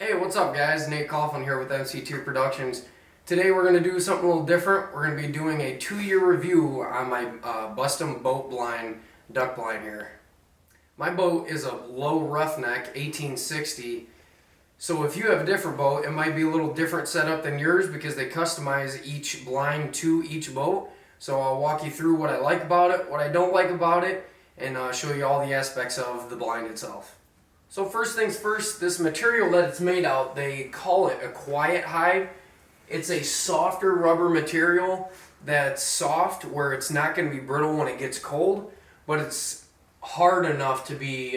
Hey, what's up guys? Nate Coughlin here with M.C.T Productions. Today we're going to do something a little different. We're going to be doing a 2-year review on my Bustum boat blind, duck blind here. My boat is a low roughneck 1860, so if you have a different boat, it might be a little different setup than yours because they customize each blind to each boat. So I'll walk you through what I like about it, what I don't like about it, and show you all the aspects of the blind itself. So first things first, this material that it's made out, they call it a quiet hide. It's a softer rubber material that's soft where it's not going to be brittle when it gets cold, but it's hard enough to be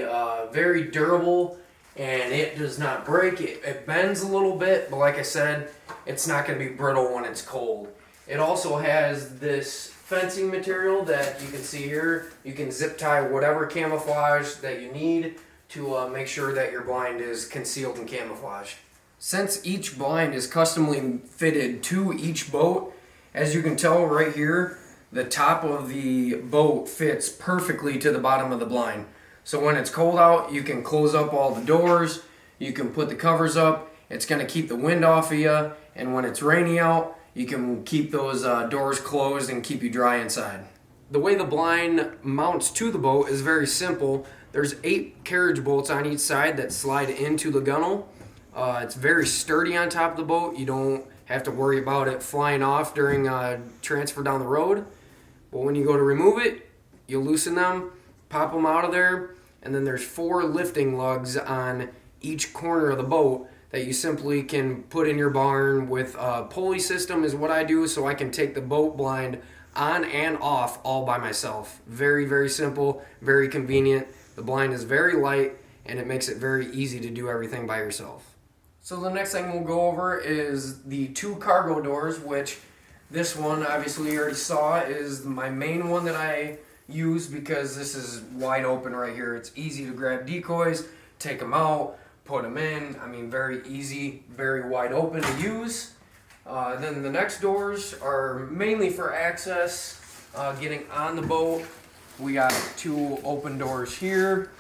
very durable, and it does not break. It bends a little bit, but like I said, it's not going to be brittle when it's cold. It also has this fencing material that you can see here. You can zip tie whatever camouflage that you need to make sure that your blind is concealed and camouflaged. Since each blind is customly fitted to each boat, as you can tell right here, the top of the boat fits perfectly to the bottom of the blind. So when it's cold out, you can close up all the doors, you can put the covers up, it's going to keep the wind off of you, and when it's rainy out, you can keep those doors closed and keep you dry inside. The way the blind mounts to the boat is very simple. There's 8 carriage bolts on each side that slide into the gunnel. It's very sturdy on top of the boat. You don't have to worry about it flying off during transfer down the road. But when you go to remove it, you loosen them, pop them out of there, and then there's 4 lifting lugs on each corner of the boat that you simply can put in your barn with a pulley system is what I do, so I can take the boat blind on and off all by myself. Very, very simple, very convenient. The blind is very light and it makes it very easy to do everything by yourself. So the next thing we'll go over is the 2 cargo doors, which this one obviously you already saw is my main one that I use because this is wide open right here. It's easy to grab decoys, take them out, put them in. I mean, very easy, very wide open to use. Then the next doors are mainly for access, getting on the boat. We got 2 open doors here.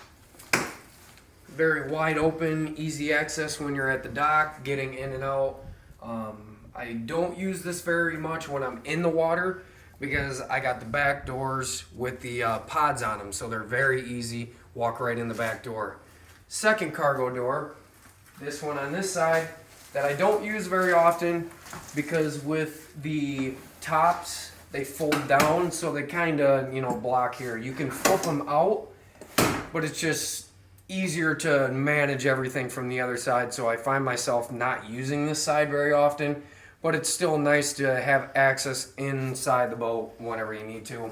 Very wide open, easy access when you're at the dock, getting in and out. I don't use this very much when I'm in the water because I got the back doors with the pods on them, so they're very easy. Walk right in the back door. Second cargo door, this one on this side, that I don't use very often because with the tops they fold down, so they kind of block here. You can flip them out, but it's just easier to manage everything from the other side, so I find myself not using this side very often, but it's still nice to have access inside the boat whenever you need to.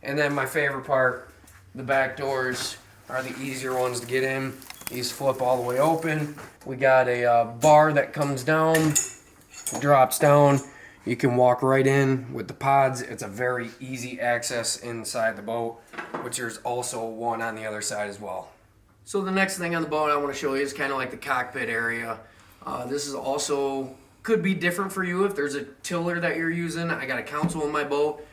And then my favorite part, the back doors are the easier ones to get in. These flip all the way open. We got a bar that comes down, drops down. You can walk right in with the pods. It's a very easy access inside the boat, which there's also one on the other side as well. So the next thing on the boat I want to show you is kind of like the cockpit area. This is also, could be different for you if there's a tiller that you're using. I got a console in my boat.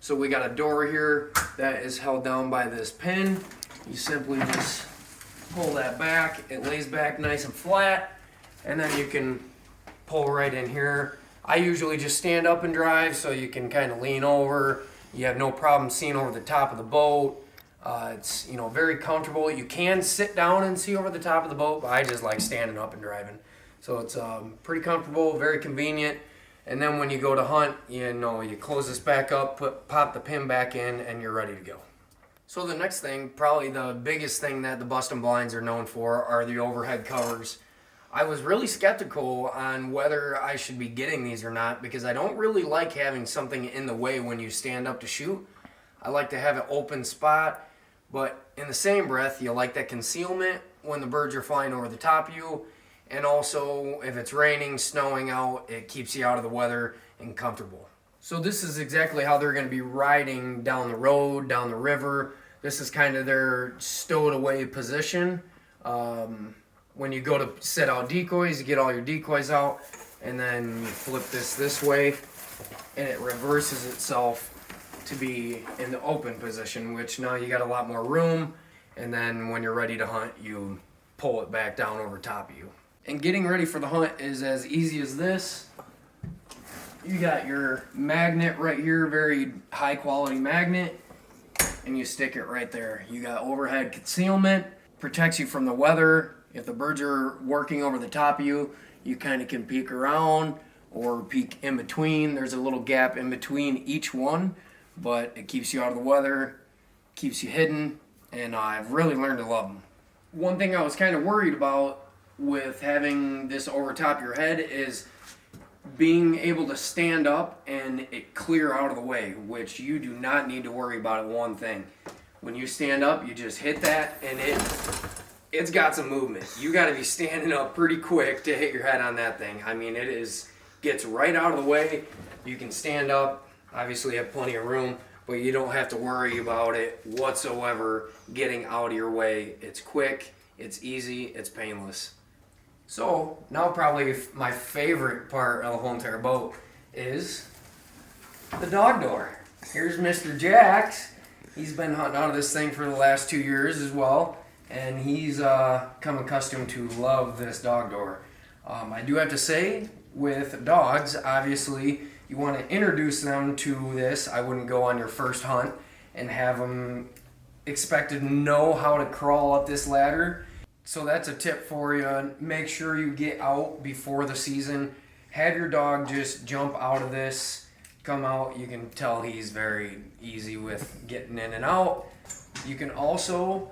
So we got a door here that is held down by this pin. You simply just pull that back, it lays back nice and flat, and then you can pull right in here. I usually just stand up and drive so you can kind of lean over. You have no problem seeing over the top of the boat. It's very comfortable. You can sit down and see over the top of the boat, but I just like standing up and driving. So it's pretty comfortable, very convenient. And then when you go to hunt, you close this back up, pop the pin back in, and you're ready to go. So the next thing, probably the biggest thing that the Bustum blinds are known for, are the overhead covers. I was really skeptical on whether I should be getting these or not because I don't really like having something in the way when you stand up to shoot. I like to have an open spot, but in the same breath, you like that concealment when the birds are flying over the top of you, and also if it's raining, snowing out, it keeps you out of the weather and comfortable. So this is exactly how they're going to be riding down the road, down the river. This is kind of their stowed away position. When you go to set out decoys, you get all your decoys out, and then you flip this way, and it reverses itself to be in the open position, which now you got a lot more room, and then when you're ready to hunt, you pull it back down over top of you. And getting ready for the hunt is as easy as this. You got your magnet right here, very high quality magnet, and you stick it right there. You got overhead concealment, protects you from the weather. If the birds are working over the top of you, you kind of can peek around or peek in between. There's a little gap in between each one, but it keeps you out of the weather, keeps you hidden, and I've really learned to love them. One thing I was kind of worried about with having this over top of your head is being able to stand up and it clear out of the way, which you do not need to worry about it one thing. When you stand up, you just hit that and it's got some movement. You got to be standing up pretty quick to hit your head on that thing. I mean, gets right out of the way. You can stand up, obviously have plenty of room, but you don't have to worry about it whatsoever getting out of your way. It's quick, it's easy, it's painless. So now probably my favorite part of the whole entire boat is the dog door. Here's Mr. Jax. He's been hunting out of this thing for the last 2 years as well, and he's come accustomed to love this dog door. I do have to say, with dogs, obviously, you want to introduce them to this. I wouldn't go on your first hunt and have them expected to know how to crawl up this ladder. So that's a tip for you. Make sure you get out before the season. Have your dog just jump out of this, come out. You can tell he's very easy with getting in and out. You can also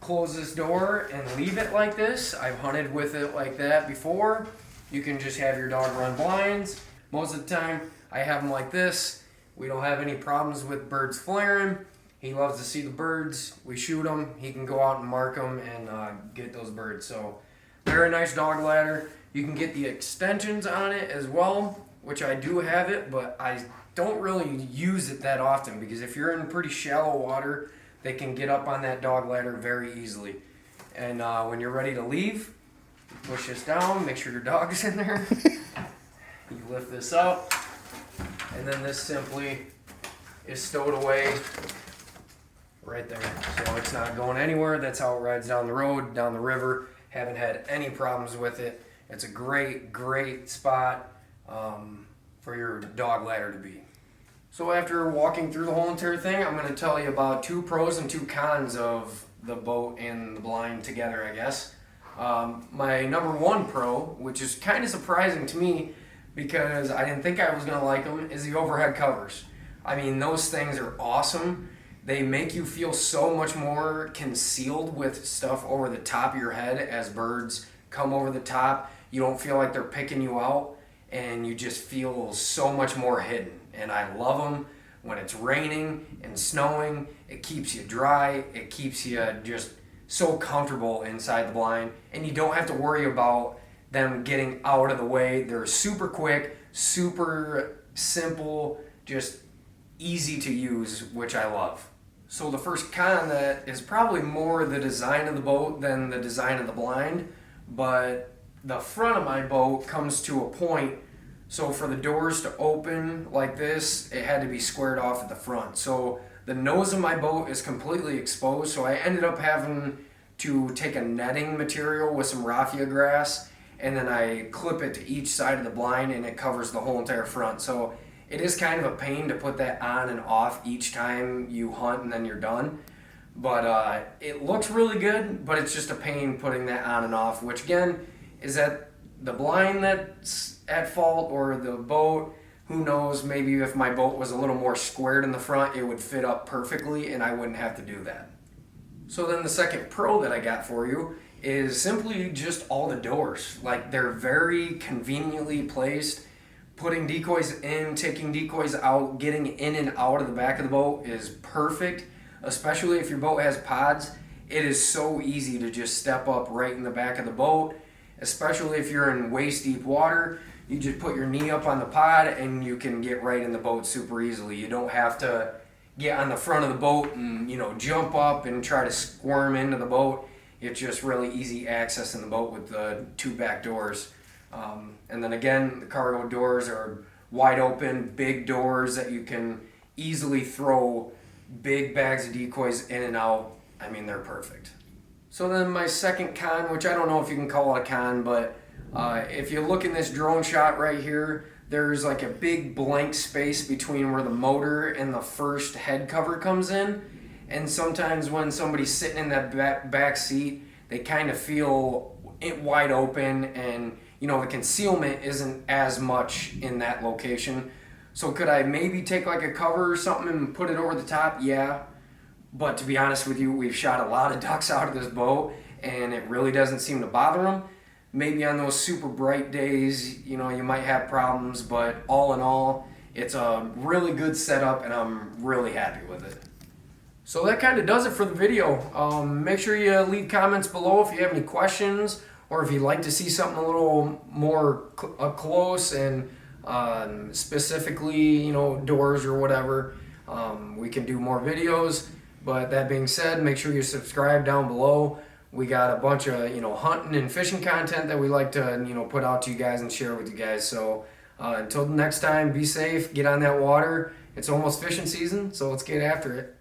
close this door and leave it like this. I've hunted with it like that before. You can just have your dog run blinds. Most of the time, I have them like this. We don't have any problems with birds flaring. He loves to see the birds. We shoot them. He can go out and mark them and get those birds. So, very nice dog ladder. You can get the extensions on it as well, which I do have it, but I don't really use it that often because if you're in pretty shallow water, they can get up on that dog ladder very easily. And when you're ready to leave, you push this down, make sure your dog is in there. You lift this up, and then this simply is stowed away right there. So it's not going anywhere. That's how it rides down the road, down the river. Haven't had any problems with it. It's a great, great spot for your dog ladder to be. So after walking through the whole entire thing, I'm going to tell you about 2 pros and 2 cons of the boat and the blind together, I guess. My number 1 pro, which is kind of surprising to me because I didn't think I was going to like them, is the overhead covers. I mean, those things are awesome. They make you feel so much more concealed with stuff over the top of your head as birds come over the top. You don't feel like they're picking you out, and you just feel so much more hidden. And I love them when it's raining and snowing. It keeps you dry. It keeps you just so comfortable inside the blind, and you don't have to worry about them getting out of the way. They're super quick, super simple, just easy to use, which I love. So the first con that is probably more the design of the boat than the design of the blind, but the front of my boat comes to a point, so for the doors to open like this, it had to be squared off at the front. So the nose of my boat is completely exposed, so I ended up having to take a netting material with some raffia grass, and then I clip it to each side of the blind, and it covers the whole entire front. So it is kind of a pain to put that on and off each time you hunt and then you're done. But it looks really good, but it's just a pain putting that on and off, which again, is that the blind that's at fault or the boat? Who knows, maybe if my boat was a little more squared in the front, it would fit up perfectly and I wouldn't have to do that. So then the second pro that I got for you is simply just all the doors. Like, they're very conveniently placed. Putting decoys in, taking decoys out, getting in and out of the back of the boat is perfect, especially if your boat has pods. It is so easy to just step up right in the back of the boat, especially if you're in waist deep water. You just put your knee up on the pod and you can get right in the boat super easily. You don't have to get on the front of the boat and, jump up and try to squirm into the boat. It's just really easy access in the boat with the 2 back doors. And then again, the cargo doors are wide open, big doors that you can easily throw big bags of decoys in and out. I mean, they're perfect. So then my second con, which I don't know if you can call it a con, but if you look in this drone shot right here, there's like a big blank space between where the motor and the first head cover comes in. And sometimes when somebody's sitting in that back seat, they kind of feel it wide open, and you know the concealment isn't as much in that location. So could I maybe take like a cover or something and put it over the top? Yeah. But to be honest with you, we've shot a lot of ducks out of this boat, and it really doesn't seem to bother them. Maybe on those super bright days, you know, you might have problems, but all in all, it's a really good setup, and I'm really happy with it. So that kind of does it for the video. Make sure you leave comments below if you have any questions, or if you'd like to see something a little more up close and specifically, you know, doors or whatever. We can do more videos. But that being said, make sure you subscribe down below. We got a bunch of, you know, hunting and fishing content that we like to, you know, put out to you guys and share with you guys. So until next time, be safe, get on that water. It's almost fishing season, so let's get after it.